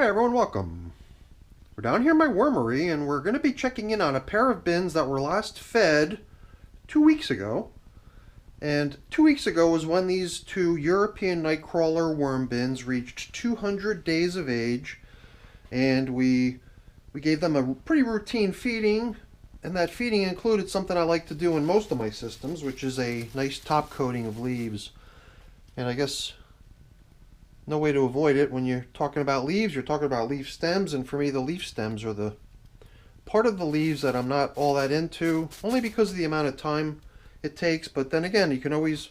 Hi everyone, welcome. We're down here in my wormery and we're going to be checking in on a pair of bins that were last fed 2 weeks ago. And 2 weeks ago was when these two European nightcrawler worm bins reached 200 days of age, and we gave them a pretty routine feeding, and that feeding included something I like to do in most of my systems, which is a nice top coating of leaves. And I guess no way to avoid it. When you're talking about leaves, you're talking about leaf stems, and for me the leaf stems are the part of the leaves that I'm not all that into, only because of the amount of time it takes. But then again, you can always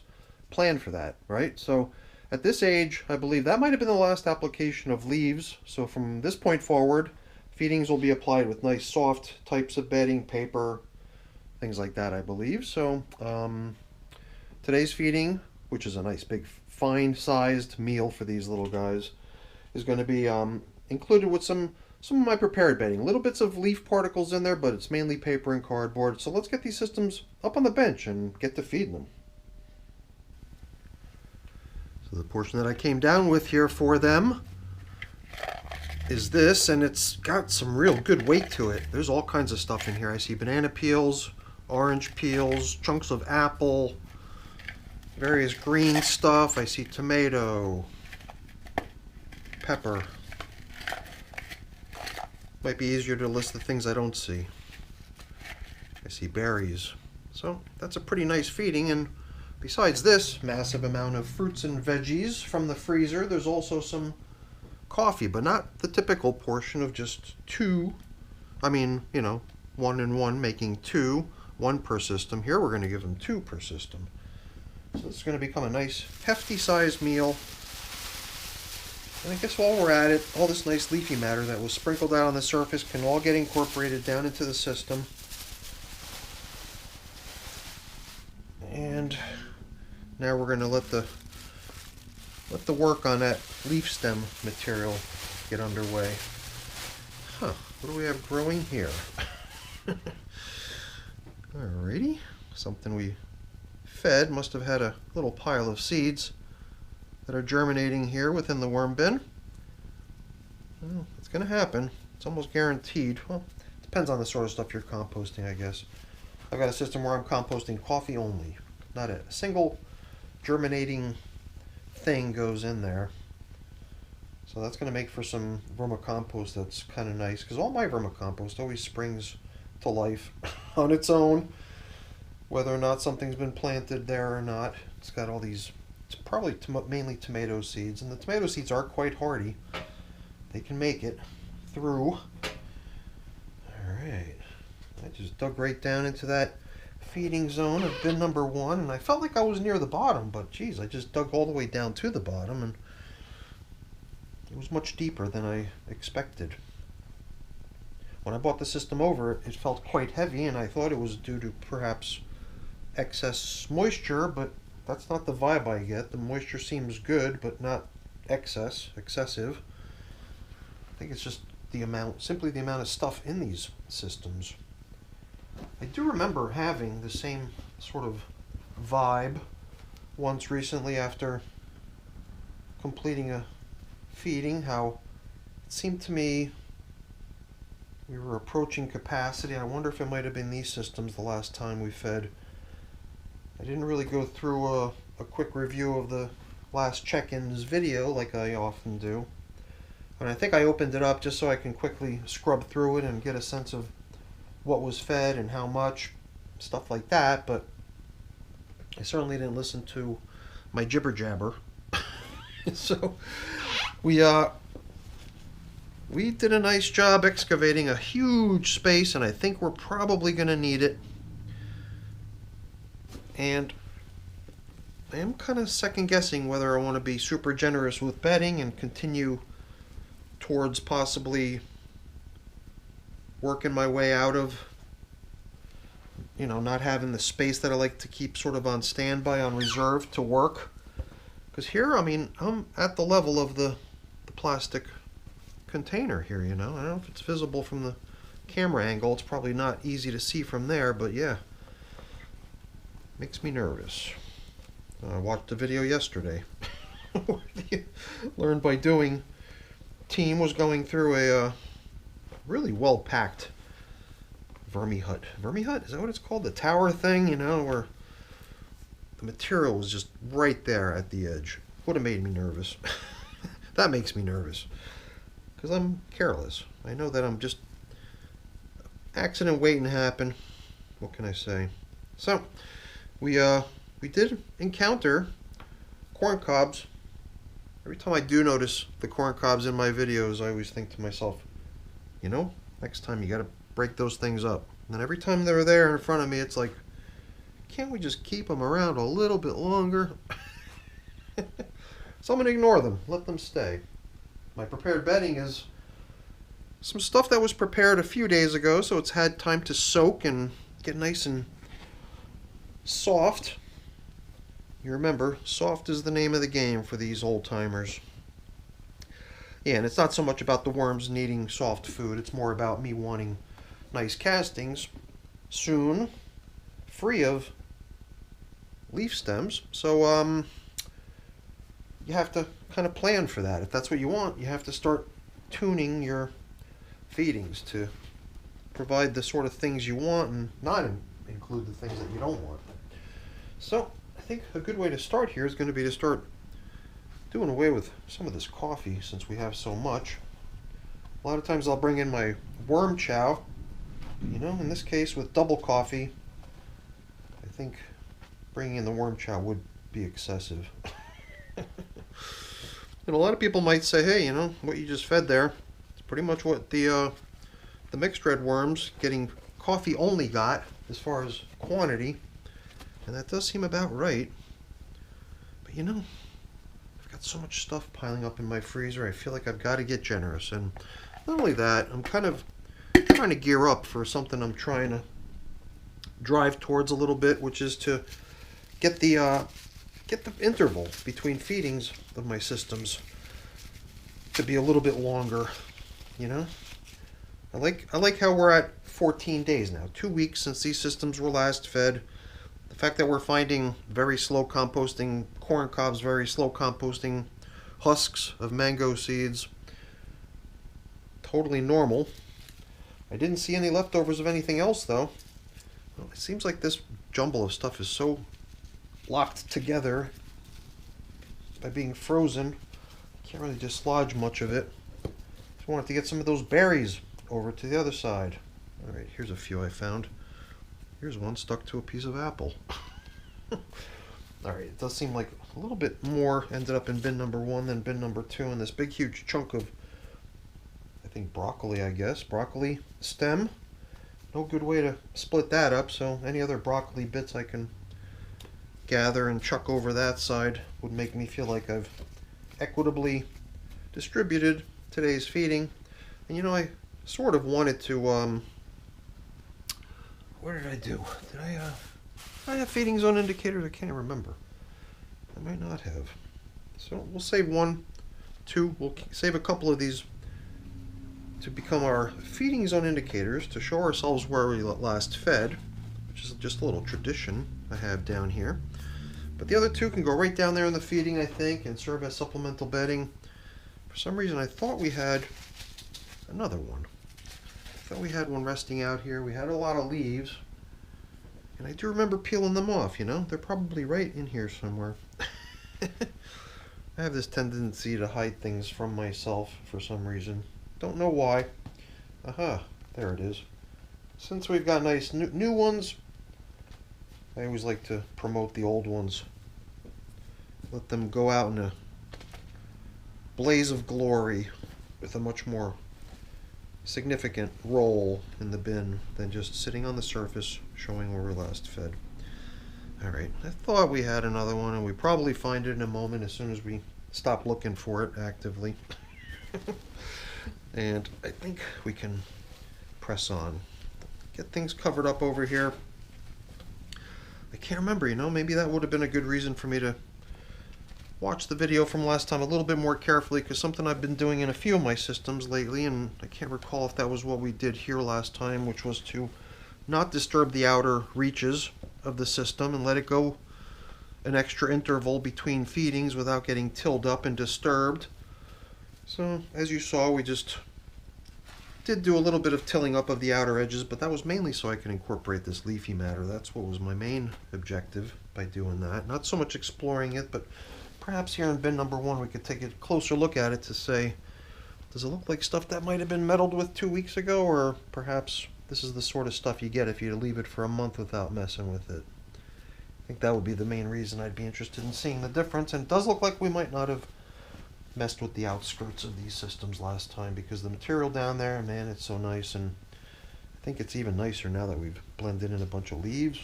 plan for that, right? So at this age, I believe that might have been the last application of leaves. So from this point forward, feedings will be applied with nice soft types of bedding, paper, things like that, I believe. So today's feeding, which is a nice big fine sized meal for these little guys, is going to be included with some of my prepared bedding. Little bits of leaf particles in there, but it's mainly paper and cardboard. So let's get these systems up on the bench and get to feeding them. So the portion that I came down with here for them is this, and it's got some real good weight to it. There's all kinds of stuff in here. I see banana peels, orange peels, chunks of apple, various green stuff. I see tomato, pepper. Might be easier to list the things I don't see. I see berries. So that's a pretty nice feeding. And besides this massive amount of fruits and veggies from the freezer, there's also some coffee, but not the typical portion of just two. I mean, you know, 1 and 1 making 2, 1 per system. Here we're going to give them 2 per system. So it's going to become a nice hefty sized meal. And I guess while we're at it, all this nice leafy matter that was sprinkled out on the surface can all get incorporated down into the system. And now we're going to let the work on that leaf stem material get underway. Huh, what do we have growing here? Alrighty, something we fed. Must have had a little pile of seeds that are germinating here within the worm bin. Well, it's going to happen. It's almost guaranteed. Well, it depends on the sort of stuff you're composting, I guess. I've got a system where I'm composting coffee only. Not a single germinating thing goes in there. So that's going to make for some vermicompost that's kind of nice, because all my vermicompost always springs to life on its own, whether or not something's been planted there or not. It's got all these, it's probably mainly tomato seeds, and the tomato seeds are quite hardy. They can make it through. Alright, I just dug right down into that feeding zone of bin number 1, and I felt like I was near the bottom, but geez, I just dug all the way down to the bottom, and it was much deeper than I expected. When I bought the system over, it felt quite heavy, and I thought it was due to perhaps excess moisture, but that's not the vibe I get. The moisture seems good, but not excessive. I think it's just the amount, simply the amount of stuff in these systems. I do remember having the same sort of vibe once recently after completing a feeding, how it seemed to me we were approaching capacity. I wonder if it might have been these systems the last time we fed. I didn't really go through a quick review of the last check-ins video like I often do. And I think I opened it up just so I can quickly scrub through it and get a sense of what was fed and how much, stuff like that, but I certainly didn't listen to my jibber jabber. So we did a nice job excavating a huge space, and I think we're probably going to need it. And I am kind of second guessing whether I want to be super generous with bedding and continue towards possibly working my way out of, you know, not having the space that I like to keep sort of on standby, on reserve to work. Because here, I mean, I'm at the level of the plastic container here, you know. I don't know if it's visible from the camera angle. It's probably not easy to see from there, but yeah. Makes me nervous. I watched a video yesterday. Learned by doing team was going through a really well-packed vermi hut. Vermi hut? Is that what it's called? The tower thing, you know, where the material was just right there at the edge. Would have made me nervous. That makes me nervous. Because I'm careless. I know that I'm just accident waiting to happen. What can I say? So, we did encounter corn cobs. Every time I do notice the corn cobs in my videos, I always think to myself, you know, next time you gotta break those things up. And then every time they're there in front of me, it's like, can't we just keep them around a little bit longer? So I'm gonna ignore them, let them stay. My prepared bedding is some stuff that was prepared a few days ago, so it's had time to soak and get nice and soft. You remember, soft is the name of the game for these old timers. Yeah, and it's not so much about the worms needing soft food, it's more about me wanting nice castings soon, free of leaf stems. So you have to kind of plan for that. If that's what you want, you have to start tuning your feedings to provide the sort of things you want and not include the things that you don't want. So I think a good way to start here is going to be to start doing away with some of this coffee since we have so much. A lot of times I'll bring in my worm chow, you know, in this case with double coffee. I think bringing in the worm chow would be excessive. And a lot of people might say, hey, you know, what you just fed there, it's pretty much what the mixed red worms getting coffee only got as far as quantity. And that does seem about right. But you know, I've got so much stuff piling up in my freezer, I feel like I've got to get generous. And not only that, I'm kind of trying to gear up for something I'm trying to drive towards a little bit, which is to get the interval between feedings of my systems to be a little bit longer, you know? I like how we're at 14 days now, 2 weeks since these systems were last fed. The fact that we're finding very slow composting corn cobs, very slow composting husks of mango seeds, totally normal. I didn't see any leftovers of anything else though. Well, it seems like this jumble of stuff is so locked together by being frozen. Can't really dislodge much of it. Just wanted to get some of those berries over to the other side. Alright, here's a few I found. Here's one stuck to a piece of apple. Alright, it does seem like a little bit more ended up in bin number 1 than bin number 2, and this big huge chunk of, I think broccoli, I guess, broccoli stem. No good way to split that up, so any other broccoli bits I can gather and chuck over that side would make me feel like I've equitably distributed today's feeding. And you know, I sort of wanted to, what did I do? Did I have feeding zone indicators? I can't remember. I might not have. So we'll save 1, 2, we'll save a couple of these to become our feeding zone indicators to show ourselves where we last fed, which is just a little tradition I have down here. But the other 2 can go right down there in the feeding, I think, and serve as supplemental bedding. For some reason, I thought we had another one. I thought we had one resting out here. We had a lot of leaves, and I do remember peeling them off, you know? They're probably right in here somewhere. I have this tendency to hide things from myself for some reason. Don't know why. Aha, there it is. Since we've got nice new ones, I always like to promote the old ones. Let them go out in a blaze of glory with a much more significant role in the bin than just sitting on the surface showing where we last fed. Alright, I thought we had another one, and we probably find it in a moment as soon as we stop looking for it actively. And I think we can press on. Get things covered up over here. I can't remember, you know, maybe that would have been a good reason for me to watch the video from last time a little bit more carefully, because something I've been doing in a few of my systems lately, and I can't recall if that was what we did here last time, which was to not disturb the outer reaches of the system and let it go an extra interval between feedings without getting tilled up and disturbed. So as you saw, we just did do a little bit of tilling up of the outer edges, but that was mainly so I can incorporate this leafy matter. That's what was my main objective by doing that. Not so much exploring it, but perhaps here in bin number 1 we could take a closer look at it to say, does it look like stuff that might have been meddled with 2 weeks ago, or perhaps this is the sort of stuff you get if you leave it for a month without messing with it. I think that would be the main reason I'd be interested in seeing the difference. And it does look like we might not have messed with the outskirts of these systems last time, because the material down there, man, it's so nice. And I think it's even nicer now that we've blended in a bunch of leaves.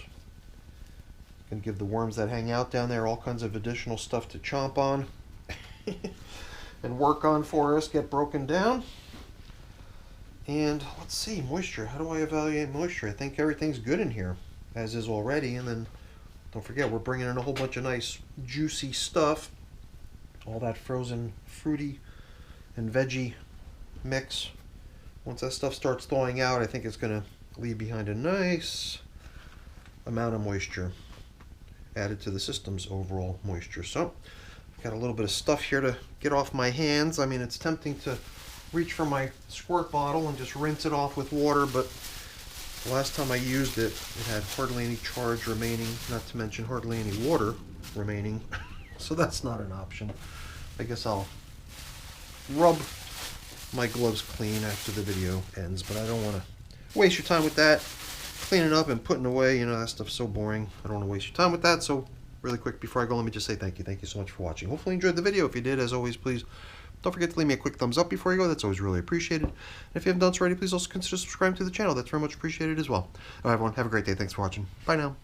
Gonna give the worms that hang out down there all kinds of additional stuff to chomp on and work on for us, get broken down. And let's see, moisture. How do I evaluate moisture? I think everything's good in here, as is already. And then don't forget, we're bringing in a whole bunch of nice juicy stuff. All that frozen fruity and veggie mix. Once that stuff starts thawing out, I think it's going to leave behind a nice amount of moisture added to the system's overall moisture. So I've got a little bit of stuff here to get off my hands. I mean, it's tempting to reach for my squirt bottle and just rinse it off with water, but the last time I used it, it had hardly any charge remaining, not to mention hardly any water remaining. So that's not an option. I guess I'll rub my gloves clean after the video ends, but I don't want to waste your time with that. Cleaning up and putting away, you know, that stuff's so boring. I don't want to waste your time with that. So really quick before I go, let me just say thank you. Thank you so much for watching. Hopefully you enjoyed the video. If you did, as always, please don't forget to leave me a quick thumbs up before you go. That's always really appreciated. And if you haven't done so already, please also consider subscribing to the channel. That's very much appreciated as well. All right, everyone, have a great day. Thanks for watching. Bye now.